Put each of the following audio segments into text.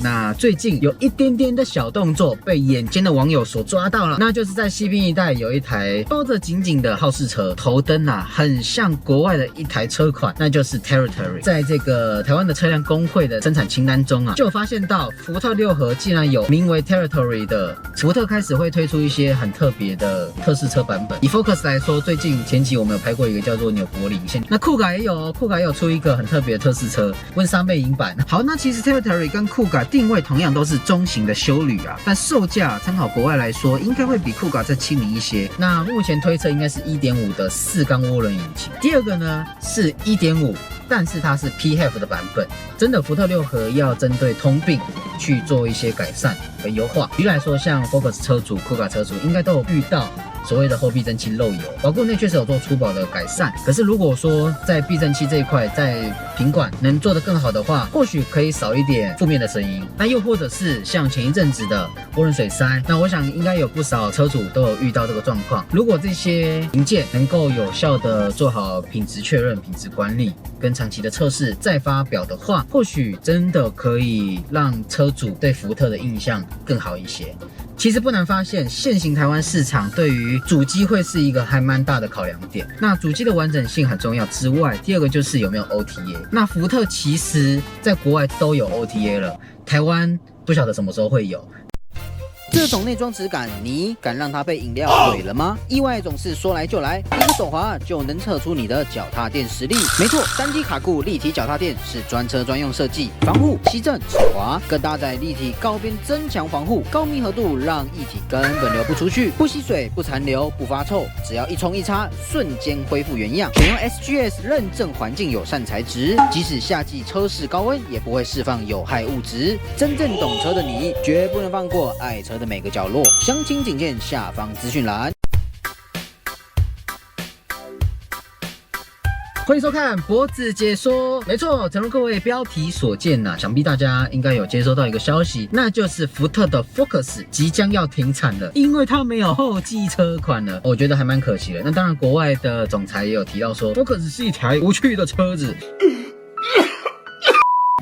那最近有一点点的小动作被眼尖的网友所抓到了，那就是在西滨一带有一台包着紧紧的好事车，头灯啊很像国外的一台车款，那就是 Territory。在这个台湾的车辆工会的生产清单中啊，就有发现到福特六合竟然有名为 Territory 的，福特开始会推出一些很特别的特试车版本。以 Focus 来说，最近前期我们有拍过一个叫做纽柏林线，那酷卡也有，酷卡也有出一个很特别的特试车，温莎魅影版。好，那其实 Territory 跟酷卡定位同样都是中型的休旅啊，但售价参考国外来说，应该会比酷卡再亲民一些。那目前推测应该是 1.5 的4缸涡轮引擎。第二个呢是 1.5。但是它是 PHEV 的版本，真的福特六合要针对通病去做一些改善跟优化。举例来说，像 Focus 车主、酷卡车主应该都有遇到所谓的后避震器漏油，保固内确实有做粗暴的改善。可是如果说在避震器这一块，在品管能做得更好的话，或许可以少一点负面的声音。那又或者是像前一阵子的涡轮水塞，那我想应该有不少车主都有遇到这个状况。如果这些零件能够有效的做好品质确认、品质管理跟长期的测试再发表的话，或许真的可以让车主对福特的印象更好一些。其实不难发现，现行台湾市场对于主机会是一个还蛮大的考量点。那主机的完整性很重要之外，第二个就是有没有 OTA。那福特其实在国外都有 OTA 了，台湾不晓得什么时候会有。这种内装质感，你敢让它被饮料毁了吗？意外总是说来就来，一个手滑就能测出你的脚踏垫实力。没错，单击卡固立体脚踏垫是专车专用设计，防护、吸震、止滑，更搭载立体高边增强防护，高密合度让液体根本流不出去，不吸水、不残留、不发臭，只要一冲一擦，瞬间恢复原样。选用 SGS 认证环境友善材质，即使夏季车室高温也不会释放有害物质。真正懂车的你，绝不能放过爱车的每个角落。详情请见下方资讯栏。欢迎收看脖子解说。没错，诚如各位标题所见呐，想必大家应该有接收到一个消息，那就是福特的 Focus 即将要停产了，因为它没有后继车款了。我觉得还蛮可惜的。那当然，国外的总裁也有提到说 ，Focus 是一台无趣的车子。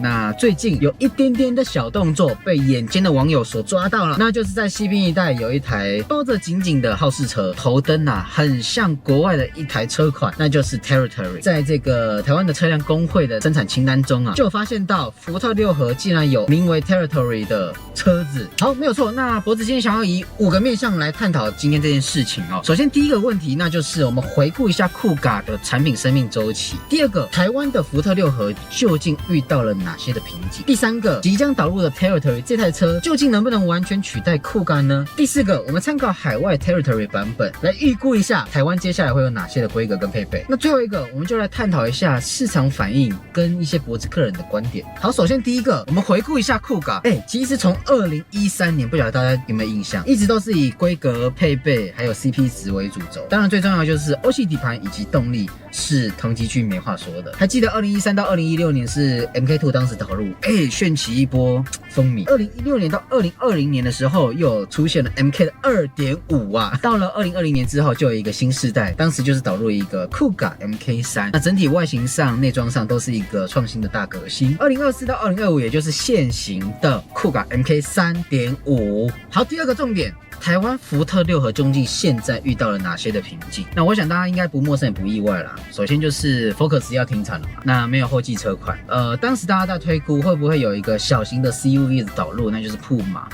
那最近有一点点的小动作被眼尖的网友所抓到了，那就是在西滨一带有一台包着紧紧的好事车，头灯啊很像国外的一台车款，那就是 Territory。在这个台湾的车辆工会的生产清单中啊，就有发现到福特六合竟然有名为 Territory 的车子。好，没有错。那脖子今天想要以5个面向来探讨今天这件事情哦。首先第一个问题，那就是我们回顾一下酷卡的产品生命周期。第二个，台湾的福特六合究竟遇到了哪些的瓶颈？第三个，即将导入的 Territory 这台车究竟能不能完全取代酷卡呢？第四个，我们参考海外 Territory 版本来预估一下台湾接下来会有哪些的规格跟配备。那最后一个，我们就来探讨一下市场反应跟一些脖子客人的观点。好，首先第一个，我们回顾一下酷卡。其实从2013年，不晓得大家有没有印象，一直都是以规格、配备还有 CP 值为主轴。当然最重要的就是欧系底盘以及动力是同级距没话说的。还记得2013到2016年是 MK2 当时导入，掀起一波风靡。2016年到2020年的时候，又有出现了 MK 的 2.5 啊。到了2020年之后，就有一个新世代，当时就是导入一个酷卡 MK3。那整体外形上、内装上都是一个创新的大革新。2024到2025，也就是现行的酷卡 MK 3.5。好，第二个重点。台湾福特六合究竟现在遇到了哪些的瓶颈？那我想大家应该不陌生也不意外啦。首先就是 Focus 要停产了嘛，那没有后继车款。当时大家在推估会不会有一个小型的 CUV 的导入，那就是铺马。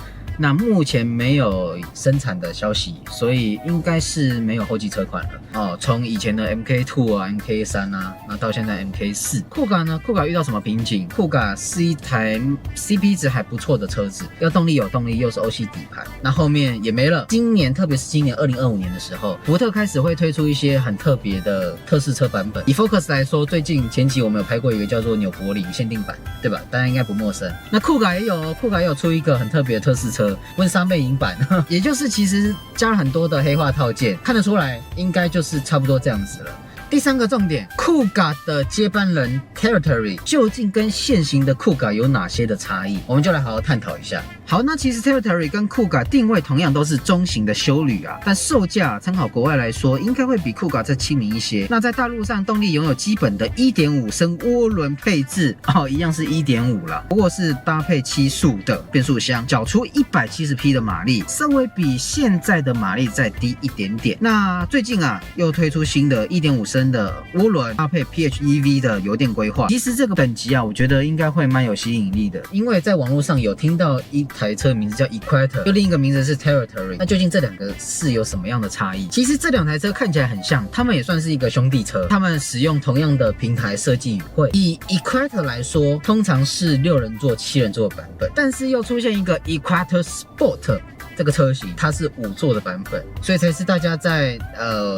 那目前没有生产的消息，所以应该是没有后继车款了哦。从以前的 MK2 啊、MK3 啊，那到现在 MK4。酷卡呢？酷卡遇到什么瓶颈？酷卡是一台 CP 值还不错的车子，要动力有动力，又是欧系底盘，那后面也没了。今年，特别是今年2025年的时候，福特开始会推出一些很特别的特试车版本。以 Focus 来说，最近前期我们有拍过一个叫做纽柏林限定版，对吧？大家应该不陌生。那酷卡也有，酷卡也有出一个很特别的特试车。温莎魅影版，也就是其实加了很多的黑化套件，看得出来应该就是差不多这样子了。第3个重点，酷咖的接班人 Territory 究竟跟现行的酷咖有哪些的差异？我们就来好好探讨一下。好，那其实 Territory 跟酷咖定位同样都是中型的休旅啊，但售价参考国外来说，应该会比酷咖再亲民一些。那在大陆上，动力拥有基本的 1.5 升涡轮配置哦，一样是 1.5 啦，不过是搭配7速的变速箱，缴出170匹的马力，稍微比现在的马力再低一点点。那最近啊，又推出新的 1.5 升的涡轮搭配 PHEV 的油电规划。其实这个等级啊，我觉得应该会蛮有吸引力的，因为在网络上有听到一台车名字叫 Equator， 就另一个名字是 Territory。那究竟这2个是有什么样的差异？其实这2台车看起来很像，它们也算是一个兄弟车，它们使用同样的平台设计语汇。以 Equator 来说，通常是6人座、7人座的版本，但是又出现一个 Equator Sport。这个车型它是5座的版本，所以才是大家在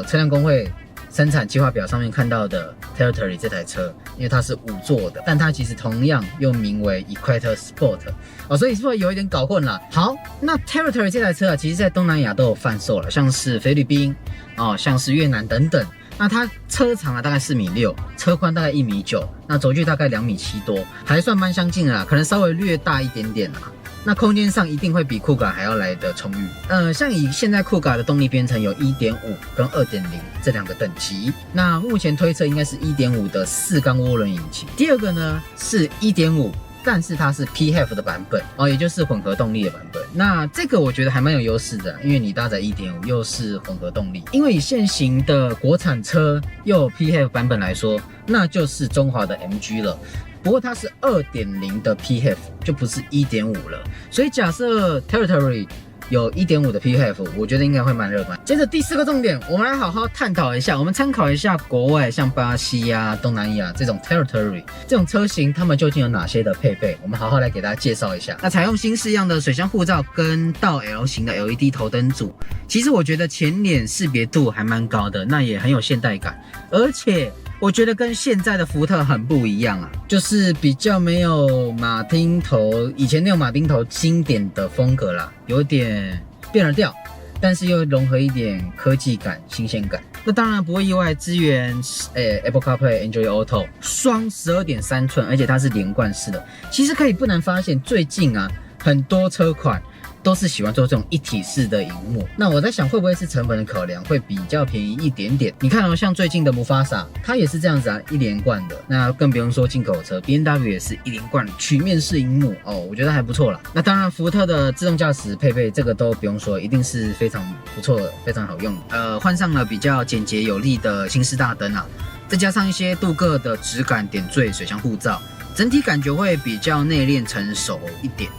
车辆工会生产计划表上面看到的 Territory 这台车，因为它是5座的，但它其实同样又名为 Equator Sport 哦，所以是不是有一点搞混了？好，那 Territory 这台车啊，其实在东南亚都有贩售了，像是菲律宾哦，像是越南等等。那它车长啊大概4.6米，车宽大概1.9米，那轴距大概2.7米多，还算蛮相近的啦，可能稍微略大一点点啦。那空间上一定会比酷咖还要来得充裕。像以现在酷咖的动力编程有 1.5 跟 2.0 这2个等级。那目前推测应该是 1.5 的4缸涡轮引擎。第2个呢是 1.5， 但是它是 PHEV 的版本哦，也就是混合动力的版本。那这个我觉得还蛮有优势的，因为你搭载 1.5 又是混合动力。因为以现行的国产车又有 PHEV 版本来说，那就是中华的 MG 了。不过它是 2.0 的 PHEV， 就不是 1.5 了。所以假设 Territory 有 1.5 的 PHEV， 我觉得应该会蛮热门。接着第4个重点，我们来好好探讨一下，我们参考一下国外像巴西啊、东南亚这种 Territory 这种车型，它们究竟有哪些的配备？我们好好来给大家介绍一下。那采用新式样的水箱护罩跟倒 L 型的 LED 头灯组，其实我觉得前脸识别度还蛮高的，那也很有现代感，而且我觉得跟现在的福特很不一样啊，就是比较没有马丁头以前那种马丁头经典的风格啦，有点变了调，但是又融合一点科技感、新鲜感。那当然不会意外，支援Apple CarPlay、Android Auto， 双12.3寸，而且它是连贯式的。其实可以不难发现，最近啊很多车款都是喜欢做这种一体式的萤幕。那我在想，会不会是成本的考量，会比较便宜一点点？你看哦，像最近的Mufasa，它也是这样子啊，一连贯的。那更不用说进口车 ，BMW 也是一连贯曲面式萤幕哦，我觉得还不错啦。那当然，福特的自动驾驶配备这个都不用说，一定是非常不错的，非常好用。换上了比较简洁有力的新式大灯啊，再加上一些镀铬的质感点缀水箱护罩，整体感觉会比较内敛成熟一点。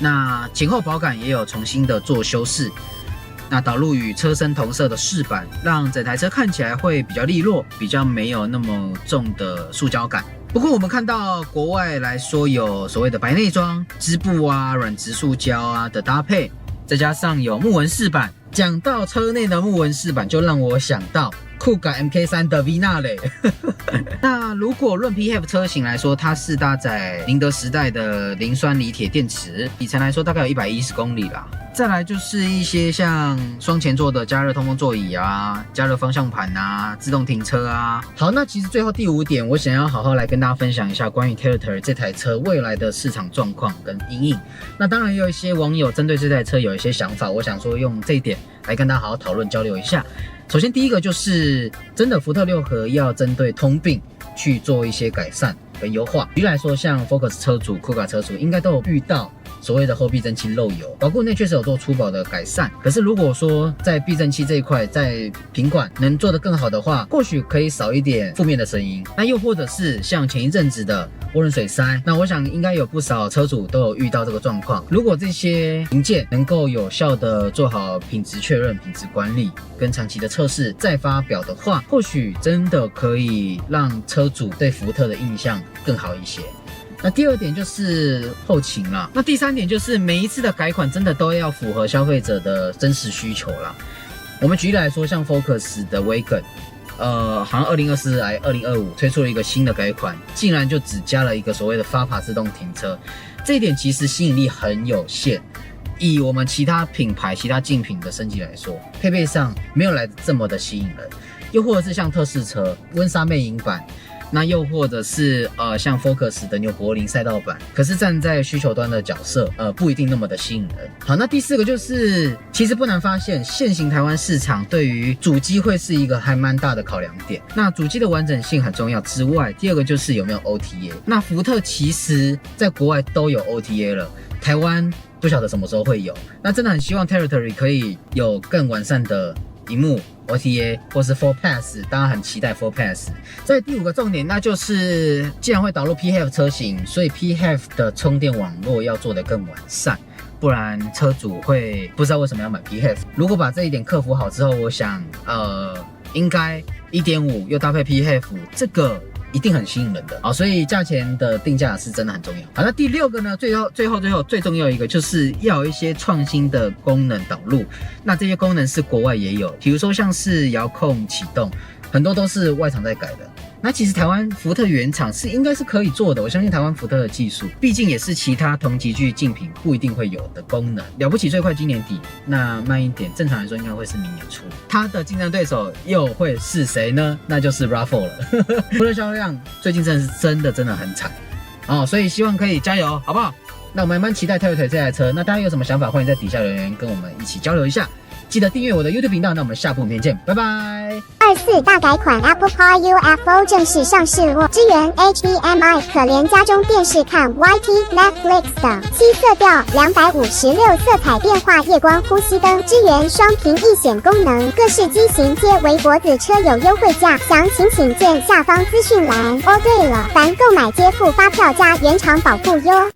那前后保杆也有重新的做修饰，那导入与车身同色的饰板，让整台车看起来会比较利落，比较没有那么重的塑胶感。不过我们看到国外来说有所谓的白内装、织布啊、软质塑胶啊的搭配，再加上有木纹饰板。讲到车内的木纹饰板，就让我想到酷咖 MK3 的 Vignale 那如果论 PHEV 车型来说，它是搭载宁德时代的磷酸锂铁电池，里程来说大概有110公里啦。再来就是一些像双前座的加热通风座椅啊、加热方向盘啊、自动停车啊。好，那其实最后第5点，我想要好好来跟大家分享一下关于 Territory 这台车未来的市场状况跟因应。那当然也有一些网友针对这台车有一些想法，我想说用这一点来跟大家好好讨论交流一下。首先第一个就是真的福特6合要针对通病去做一些改善跟优化。举例来说，像 Focus 车主、酷咖车主应该都有遇到所谓的后避震器漏油，保固内确实有做粗暴的改善。可是如果说在避震器这一块，在品管能做得更好的话，或许可以少一点负面的声音。那又或者是像前一阵子的涡轮水塞，那我想应该有不少车主都有遇到这个状况。如果这些零件能够有效的做好品质确认、品质管理跟长期的测试再发表的话，或许真的可以让车主对福特的印象更好一些。那第2点就是后勤啦。那第3点就是每一次的改款真的都要符合消费者的真实需求啦。我们举例来说，像 Focus 的 Wagon， 好像2024来2025推出了一个新的改款，竟然就只加了一个所谓的发爬自动停车，这一点其实吸引力很有限。以我们其他品牌、其他竞品的升级来说，配备上没有来这么的吸引人。又或者是像特仕车、温莎魅影版。那又或者是像 Focus 的纽柏林赛道版，可是站在需求端的角色，不一定那么的吸引人。好，那第4个就是，其实不难发现，现行台湾市场对于主机会是一个还蛮大的考量点。那主机的完整性很重要之外，第2个就是有没有 OTA。那福特其实在国外都有 OTA 了，台湾不晓得什么时候会有。那真的很希望 Territory 可以有更完善的萤幕 OTA 或是 Full Pass， 当然很期待 Full Pass。在第5个重点，那就是既然会导入 PHEV 车型，所以 PHEV 的充电网络要做得更完善，不然车主会不知道为什么要买 PHEV。如果把这一点克服好之后，我想应该 1.5 又搭配 PHEV， 这个一定很吸引人的好，所以价钱的定价是真的很重要。好，那第6个呢，最后最重要一个就是要有一些创新的功能导入。那这些功能是国外也有，比如说像是遥控启动，很多都是外厂在改的。那其实台湾福特原厂应该是可以做的，我相信台湾福特的技术，毕竟也是其他同级距竞品不一定会有的功能。了不起最快今年底，那慢一点，正常来说应该会是明年初。它的竞争对手又会是谁呢？那就是 RAV4 了。福特销量最近真的很惨哦，所以希望可以加油，好不好？那我们蛮期待 Territory 这台车，那大家有什么想法，欢迎在底下留言跟我们一起交流一下。记得订阅我的 YouTube 频道，那我们下部影片见，拜拜。24大改款 Apple Car UFO 正式上市咯，支援 HDMI， 可连家中电视看 YT、Netflix 等。7色调256色彩变化夜光呼吸灯，支援双屏易显功能，各式机型皆为脖子车友优惠价，详情请见下方资讯栏。哦，对了，凡购买皆附发票加原厂保固哟。